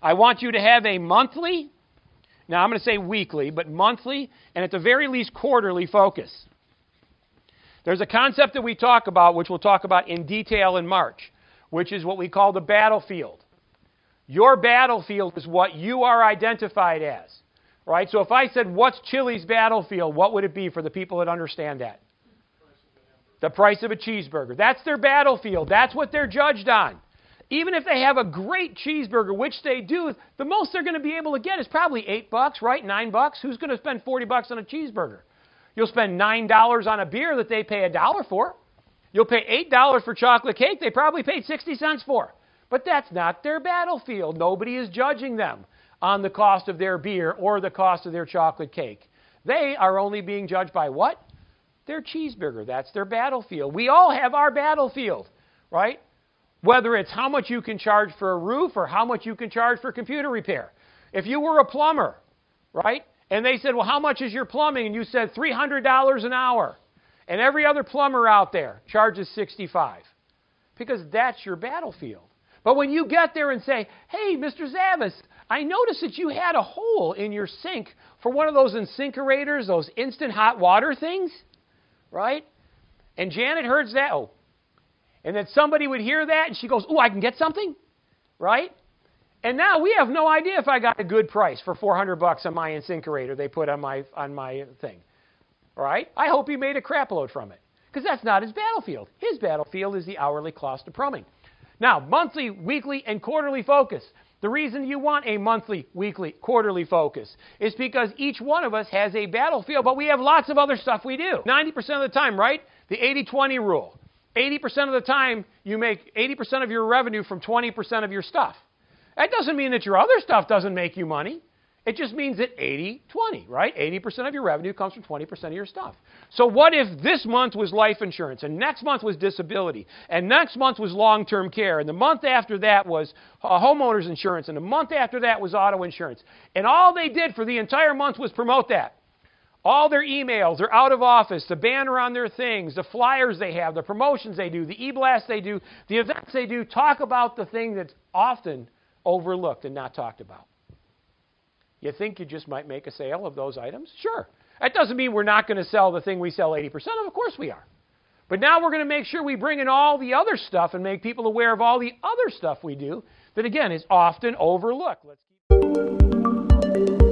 I want you to have a monthly, now I'm going to say weekly, but monthly, and at the very least quarterly focus. There's a concept that we talk about, which we'll talk about in detail in March, which is what we call the battlefield. Your battlefield is what you are identified as, right? So if I said, what's Chili's battlefield, what would it be for the people that understand that? The price of a cheeseburger. That's their battlefield. That's what they're judged on. Even if they have a great cheeseburger, which they do, the most they're going to be able to get is probably $8, right? $9. Who's going to spend $40 on a cheeseburger? You'll spend $9 on a beer that they pay $1 for. You'll pay $8 for chocolate cake they probably paid 60 cents for. But that's not their battlefield. Nobody is judging them on the cost of their beer or the cost of their chocolate cake. They are only being judged by what? Their cheeseburger. That's their battlefield. We all have our battlefield, right? Whether it's how much you can charge for a roof or how much you can charge for computer repair. If you were a plumber, right, and they said, well, how much is your plumbing? And you said $300 an hour. And every other plumber out there charges $65 because that's your battlefield. But when you get there and say, hey, Mr. Zavis, I noticed that you had a hole in your sink for one of those incinerators, those instant hot water things, right? And Janet heard that, and then somebody would hear that, and she goes, I can get something, right? And now we have no idea if I got a good price for $400 on my incinerator they put on my thing, right? I hope he made a crap load from it, because that's not his battlefield. His battlefield is the hourly cost of plumbing. Now, monthly, weekly, and quarterly focus. The reason you want a monthly, weekly, quarterly focus is because each one of us has a battlefield, but we have lots of other stuff we do. 90% of the time, right? The 80-20 rule. 80% of the time, you make 80% of your revenue from 20% of your stuff. That doesn't mean that your other stuff doesn't make you money. It just means that 80-20, right? 80% of your revenue comes from 20% of your stuff. So what if this month was life insurance, and next month was disability, and next month was long-term care, and the month after that was homeowner's insurance, and the month after that was auto insurance, and all they did for the entire month was promote that? All their emails, their out of office, the banner on their things, the flyers they have, the promotions they do, the e-blasts they do, the events they do, talk about the thing that's often overlooked and not talked about. You think you just might make a sale of those items? Sure. That doesn't mean we're not going to sell the thing we sell 80% of. Of course we are. But now we're going to make sure we bring in all the other stuff and make people aware of all the other stuff we do that, again, is often overlooked. Let's keep